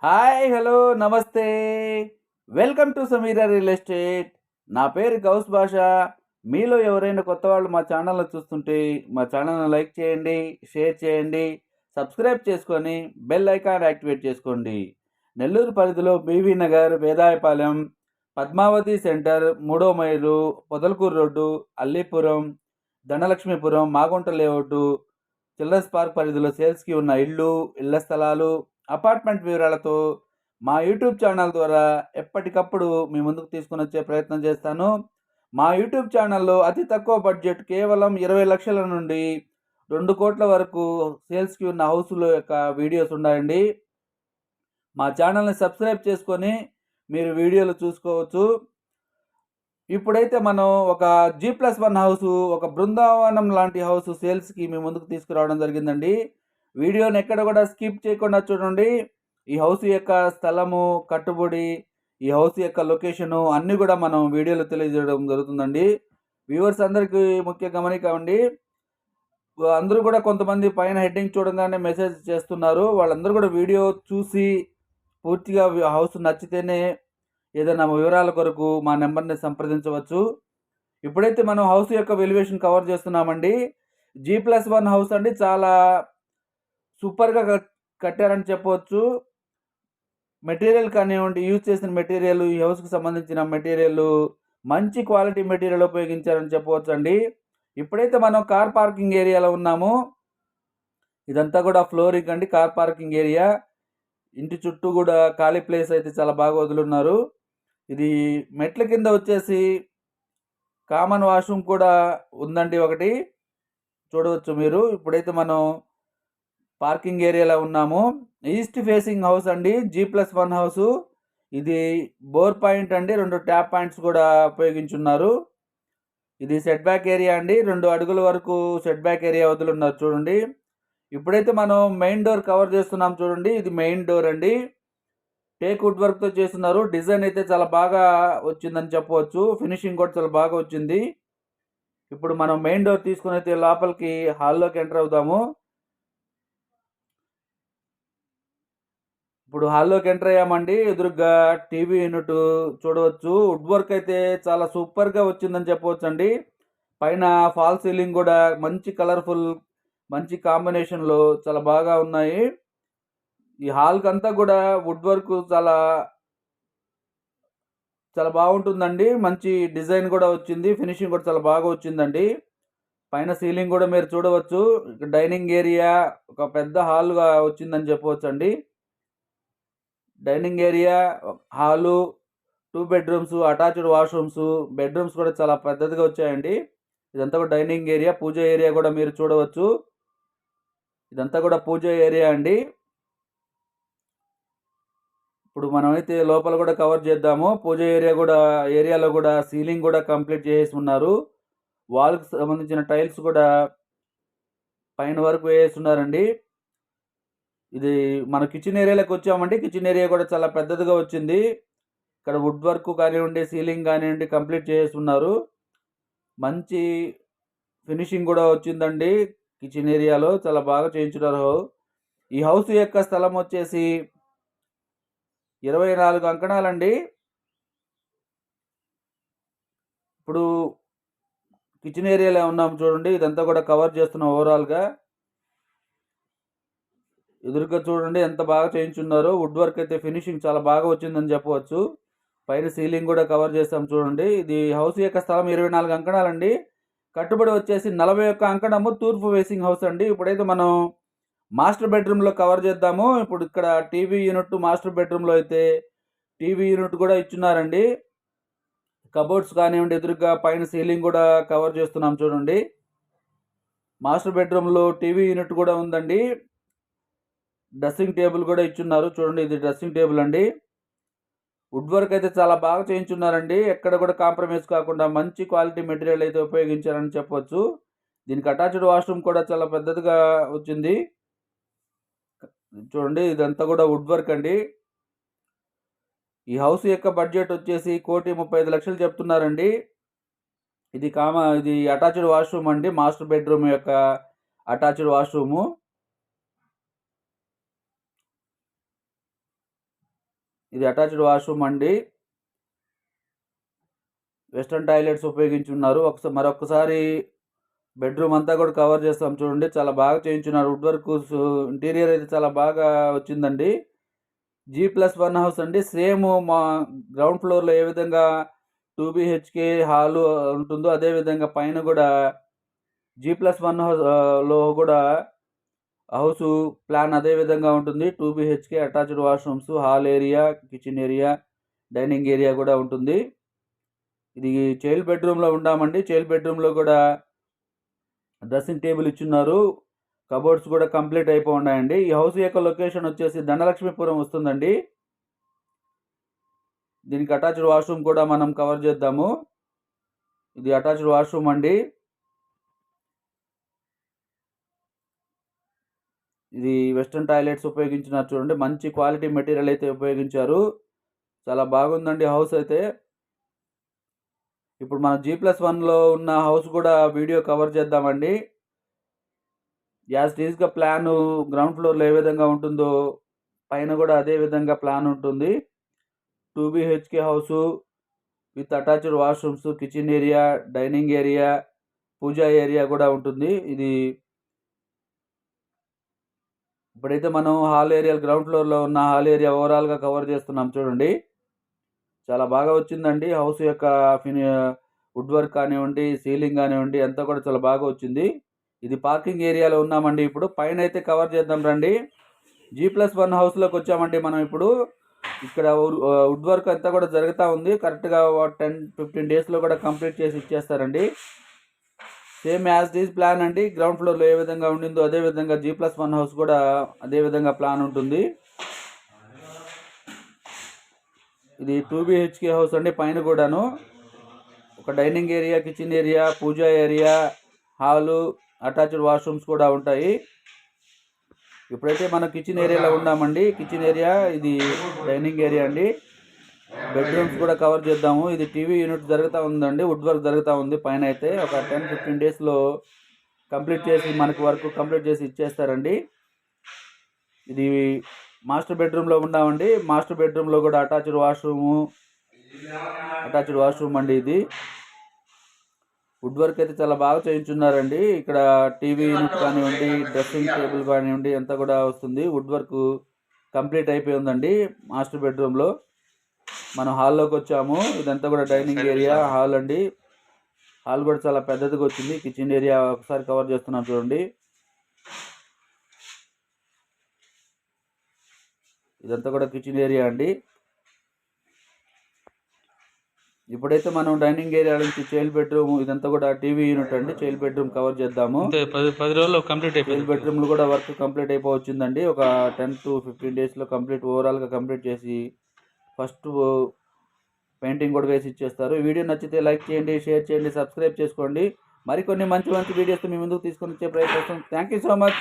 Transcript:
Hi! Hello! నమస్తే! Welcome to Sameera real estate. నా పేరు గౌస్ బాషా. మీలో ఎవరైనా కొత్త వాళ్ళు మా ఛానల్‌ని చూస్తుంటే మా ఛానల్‌ని లైక్ చేయండి, షేర్ చేయండి, సబ్స్క్రైబ్ చేసుకొని బెల్ ఐకాన్ యాక్టివేట్ చేసుకోండి. నెల్లూరు పరిధిలో బీవీ నగర్, వేదాయపాలెం, పద్మావతి సెంటర్, మూడో మైలు, Podalakuru road, Allipuram, Dhanalakshmipuram, Magunta layout, children's park పరిధిలో సేల్స్‌కి ఉన్న ఇళ్ళు, ఇళ్ల స్థలాలు, అపార్ట్మెంట్ వివరాలతో మా యూట్యూబ్ ఛానల్ ద్వారా ఎప్పటికప్పుడు మీ ముందుకు తీసుకొనొచ్చే ప్రయత్నం చేస్తాను. మా యూట్యూబ్ ఛానల్‌లో అతి తక్కువ బడ్జెట్ కేవలం 20,00,000 నుండి 2,00,00,000 వరకు సేల్స్‌కి ఉన్న హౌసుల యొక్క వీడియోస్ ఉన్నాయండి. మా ఛానల్‌ని సబ్స్క్రైబ్ చేసుకొని మీరు వీడియోలు చూసుకోవచ్చు. ఇప్పుడైతే మనం ఒక G+1 హౌసు, ఒక బృందావనం లాంటి హౌసు సేల్స్‌కి మీ ముందుకు తీసుకురావడం జరిగిందండి. వీడియోని ఎక్కడ కూడా స్కిప్ చేయకుండా చూడండి. ఈ హౌస్ యొక్క స్థలము, కట్టుబడి, ఈ హౌస్ యొక్క లొకేషను అన్నీ కూడా మనం వీడియోలో తెలియజేయడం జరుగుతుందండి. వ్యూవర్స్ అందరికీ ముఖ్య గమనిక అండి. అందరూ కూడా కొంతమంది పైన హెడ్డింగ్ చూడంగానే మెసేజ్ చేస్తున్నారు. వాళ్ళందరూ కూడా వీడియో చూసి పూర్తిగా హౌస్ నచ్చితేనే ఏదైనా వివరాల కొరకు మా నెంబర్‌ని సంప్రదించవచ్చు. ఇప్పుడైతే మనం హౌస్ యొక్క వాల్యుయేషన్ కవర్ చేస్తున్నామండి. G+1 హౌస్ అండి. చాలా సూపర్‌గా కట్టారని చెప్పవచ్చు. మెటీరియల్ కానివ్వండి, యూజ్ చేసిన మెటీరియల్, ఈ హౌస్‌కి సంబంధించిన మెటీరియల్ మంచి క్వాలిటీ మెటీరియల్ ఉపయోగించారని చెప్పవచ్చండి. ఇప్పుడైతే మనం కార్ పార్కింగ్ ఏరియాలో ఉన్నాము. ఇదంతా కూడా ఫ్లోరింగ్ అండి, కార్ పార్కింగ్ ఏరియా. ఇంటి చుట్టూ కూడా ఖాళీ ప్లేస్ అయితే చాలా బాగా వదిలున్నారు. ఇది మెట్ల కింద వచ్చేసి కామన్ వాష్‌రూమ్ కూడా ఉందండి ఒకటి. చూడవచ్చు మీరు. ఇప్పుడైతే మనం పార్కింగ్ ఏరియాలో ఉన్నాము. ఈస్ట్ ఫేసింగ్ హౌస్ అండి. G+1 house. ఇది బోర్ పాయింట్ అండి. 2 ట్యాప్ పాయింట్స్ కూడా ఉపయోగించున్నారు. ఇది సెట్ బ్యాక్ ఏరియా అండి. 2 అడుగుల వరకు సెట్ బ్యాక్ ఏరియా వదిలున్నారు చూడండి. ఇప్పుడైతే మనం మెయిన్ డోర్ కవర్ చేస్తున్నాం చూడండి. ఇది మెయిన్ డోర్ అండి. టేక్ వుడ్ వర్క్‌తో చేసున్నారు. డిజైన్ అయితే చాలా బాగా వచ్చిందని చెప్పవచ్చు. ఫినిషింగ్ కూడా చాలా బాగా వచ్చింది. ఇప్పుడు మనం మెయిన్ డోర్ తీసుకొనైతే లోపలికి హాల్‌లోకి ఎంటర్ అవుదాము. ఇప్పుడు హాల్లోకి ఎంటర్ అయ్యామండి. ఎదురుగ్గా టీవీ యూనిట్ చూడవచ్చు. వుడ్ వర్క్ అయితే చాలా సూపర్‌గా వచ్చిందని చెప్పవచ్చండి. పైన ఫాల్ సీలింగ్ గూడా మంచి కలర్‌ఫుల్, మంచి కాంబినేషన్‌లో చాలా బాగా ఉన్నాయి. ఈ హాల్‌కంతా గూడా వుడ్ వర్క్ చాలా, చాలా బాగుంటుందండి. మంచి డిజైన్ గూడా వచ్చింది. ఫినిషింగ్ కూడా చాలా బాగా వచ్చిందండి. పైన సీలింగ్ గూడా మీరు చూడవచ్చు. డైనింగ్ ఏరియా ఒక పెద్ద హాల్‌గా వచ్చిందని చెప్పవచ్చండి. Dining area, hall, 2 bedrooms, attached washrooms, bedrooms కూడా చాలా పెద్దదిగా వచ్చాయండి. ఇదంతా కూడా డైనింగ్ ఏరియా, పూజ ఏరియా కూడా మీరు చూడవచ్చు. ఇదంతా కూడా పూజ ఏరియా అండి. ఇప్పుడు మనమైతే లోపల కూడా కవర్ చేద్దాము. పూజ ఏరియాలో కూడా సీలింగ్ కూడా కంప్లీట్ చేసేసి ఉన్నారు. వాల్‌కి సంబంధించిన టైల్స్ కూడా పైన వరకు వేసేసున్నారండి. ఇది మన కిచెన్ ఏరియాలోకి వచ్చామండి. కిచెన్ ఏరియా కూడా చాలా పెద్దదిగా వచ్చింది. ఇక్కడ వుడ్ వర్క్ కానివ్వండి, సీలింగ్ కానివ్వండి కంప్లీట్ చేసున్నారు. మంచి ఫినిషింగ్ కూడా వచ్చిందండి. కిచెన్ ఏరియాలో చాలా బాగా చేయించున్నారు. ఈ హౌస్ యొక్క స్థలం వచ్చేసి 24 అంకణాలండి. ఇప్పుడు కిచెన్ ఏరియాలో ఉన్నాం చూడండి. ఇదంతా కూడా కవర్ చేస్తున్నాం ఓవరాల్‌గా. ఎదురుగా చూడండి ఎంత బాగా చేయించున్నారో. వుడ్ వర్క్ అయితే ఫినిషింగ్ చాలా బాగా వచ్చిందని చెప్పవచ్చు. పైన సీలింగ్ కూడా కవర్ చేసాం చూడండి. ఇది హౌస్ యొక్క స్థలం 24 అంకణాలండి. కట్టుబడి వచ్చేసి 41 అంకణము తూర్పు ఫేసింగ్ హౌస్ అండి. ఇప్పుడైతే మనం మాస్టర్ బెడ్‌రూమ్‌లో కవర్ చేద్దాము. ఇప్పుడు ఇక్కడ టీవీ యూనిట్ మాస్టర్ బెడ్‌రూమ్‌లో అయితే టీవీ యూనిట్ కూడా ఇచ్చున్నారండి. కబోర్డ్స్ కానివ్వండి, ఎదురుగా పైన సీలింగ్ కూడా కవర్ చేస్తున్నాం చూడండి. మాస్టర్ బెడ్‌రూమ్‌లో టీవీ యూనిట్ కూడా ఉందండి. డ్రెస్సింగ్ టేబుల్ కూడా ఇచ్చున్నారు. చూడండి ఇది డ్రెస్సింగ్ టేబుల్ అండి. వుడ్ వర్క్ అయితే చాలా బాగా చేయించున్నారండి. ఎక్కడ కూడా కాంప్రమైజ్ కాకుండా మంచి క్వాలిటీ మెటీరియల్ అయితే ఉపయోగించారని చెప్పొచ్చు. దీనికి అటాచ్డ్ వాష్‌రూమ్ కూడా చాలా పెద్దదిగా వచ్చింది. చూడండి ఇదంతా కూడా వుడ్ వర్క్ అండి. ఈ హౌస్ యొక్క బడ్జెట్ వచ్చేసి 1,35,00,000 చెప్తున్నారండి. ఇది అటాచ్డ్ వాష్‌రూమ్ అండి. మాస్టర్ బెడ్‌రూమ్ యొక్క అటాచ్డ్ వాష్‌రూము. ఇది అటాచ్డ్ వాష్రూమ్ అండి. వెస్టర్న్ టాయిలెట్స్ ఉపయోగించున్నారు. మరొకసారి బెడ్రూమ్ అంతా కూడా కవర్ చేస్తాం చూడండి. చాలా బాగా చేయించున్నారు. వుడ్ వర్క్ ఇంటీరియర్ అయితే చాలా బాగా వచ్చిందండి. G+1 హౌస్ అండి. సేమ్ మా గ్రౌండ్ ఫ్లోర్లో ఏ విధంగా 2 BHK హాలు ఉంటుందో అదేవిధంగా పైన కూడా G+1 లో కూడా హౌసు ప్లాన్ అదే విధంగా ఉంటుంది. 2 BHK attached washrooms, hall area, kitchen area, dining area కూడా ఉంటుంది. ఇది చైల్డ్ బెడ్రూమ్లో ఉన్నామండి. చైల్డ్ బెడ్రూమ్లో కూడా డ్రెస్సింగ్ టేబుల్ ఇచ్చున్నారు. కబోర్డ్స్ కూడా కంప్లీట్ అయిపోయి ఉన్నాయండి. ఈ హౌస్ యొక్క లొకేషన్ వచ్చేసి ధనలక్ష్మీపురం వస్తుందండి. దీనికి అటాచ్డ్ వాష్రూమ్ కూడా మనం కవర్ చేద్దాము. ఇది అటాచ్డ్ వాష్రూమ్ అండి. ఇది వెస్టర్న్ టాయిలెట్స్ ఉపయోగించినారు చూడండి. మంచి క్వాలిటీ మెటీరియల్ అయితే ఉపయోగించారు. చాలా బాగుందండి హౌస్ అయితే. ఇప్పుడు మనం G+1లో ఉన్న హౌస్ కూడా వీడియో కవర్ చేద్దామండి. యాజ్ టీజ్గా ప్లాన్ గ్రౌండ్ ఫ్లోర్లో ఏ విధంగా ఉంటుందో పైన కూడా అదే విధంగా ప్లాన్ ఉంటుంది. 2 BHK house with attached washrooms, kitchen area, dining area, puja area కూడా ఉంటుంది. ఇప్పుడైతే మనం హాల్ ఏరియా గ్రౌండ్ ఫ్లోర్లో ఉన్న హాల్ ఏరియా ఓవరాల్గా కవర్ చేస్తున్నాం చూడండి. చాలా బాగా వచ్చిందండి హౌస్ యొక్క వుడ్ వర్క్ కానివ్వండి, సీలింగ్ కానివ్వండి అంతా కూడా చాలా బాగా వచ్చింది. ఇది పార్కింగ్ ఏరియాలో ఉన్నామండి. ఇప్పుడు పైన అయితే కవర్ చేద్దాం రండి. G+1 హౌస్లోకి వచ్చామండి మనం ఇప్పుడు. ఇక్కడ వుడ్ వర్క్ అంతా కూడా జరుగుతూ ఉంది. కరెక్ట్గా 10-15 డేస్లో కూడా కంప్లీట్ చేసి ఇచ్చేస్తారండి. సేమ్ యాజ్ ఈజ్ ప్లాన్ అండి. గ్రౌండ్ ఫ్లోర్లో ఏ విధంగా ఉండిందో అదే విధంగా G+1 హౌస్ కూడా అదే విధంగా ప్లాన్ ఉంటుంది. ఇది 2 BHK హౌస్ అండి. పైన కూడాను ఒక dining area, kitchen area, puja area, hall, attached washrooms కూడా ఉంటాయి. ఇప్పుడైతే మనం కిచెన్ ఏరియాలో ఉన్నామండి. కిచెన్ ఏరియా, ఇది డైనింగ్ ఏరియా అండి. బెడ్రూమ్స్ కూడా కవర్ చేద్దాము. ఇది టీవీ యూనిట్ జరుగుతూ ఉందండి. వుడ్ వర్క్ జరుగుతూ ఉంది. పైన అయితే ఒక 10-15 డేస్లో కంప్లీట్ చేసి మనకు వర్క్ కంప్లీట్ చేసి ఇచ్చేస్తారండి. ఇది మాస్టర్ బెడ్రూమ్లో ఉన్నామండి. మాస్టర్ బెడ్రూమ్లో కూడా అటాచ్డ్ వాష్రూమ్ అండి. ఇది వుడ్ వర్క్ అయితే చాలా బాగా చేయించున్నారండి. ఇక్కడ టీవీ యూనిట్ కానివ్వండి, డ్రెస్సింగ్ టేబుల్ కానివ్వండి అంతా కూడా వస్తుంది. వుడ్ వర్క్ కంప్లీట్ అయిపోయి ఉందండి మాస్టర్ బెడ్రూమ్లో. మనం హాల్లోకి వచ్చాము. ఇదంతా కూడా డైనింగ్ ఏరియా, హాల్ అండి. హాల్ కూడా చాలా పెద్దదిగా వచ్చింది. కిచెన్ ఏరియా ఒకసారి కవర్ చేస్తున్నాం చూడండి. ఇదంతా కూడా కిచెన్ ఏరియా అండి. ఇప్పుడైతే మనం డైనింగ్ ఏరియా నుంచి చైల్డ్ బెడ్రూమ్, ఇదంతా కూడా టీవీ యూనిట్ అండి. చైల్డ్ బెడ్రూమ్ కవర్ చేద్దాము. 10 రోజుల్లో కంప్లీట్ అయిపోయింది. చైల్డ్ బెడ్రూమ్లో కూడా వర్క్ కంప్లీట్ అయిపోవచ్చిందండి. ఒక 10-15 డేస్లో ఓవరాల్గా కంప్లీట్ చేసి ఫస్ట్ పెయింటింగ్ కూడా వేసి ఇచ్చేస్తారు. ఈ వీడియో నచ్చితే లైక్ చేయండి, షేర్ చేయండి, సబ్స్క్రైబ్ చేసుకోండి. మరికొన్ని మంచి వీడియోస్ మీ ముందుకు తీసుకొని వచ్చే ప్రయత్నిస్తాం. Thank you so much.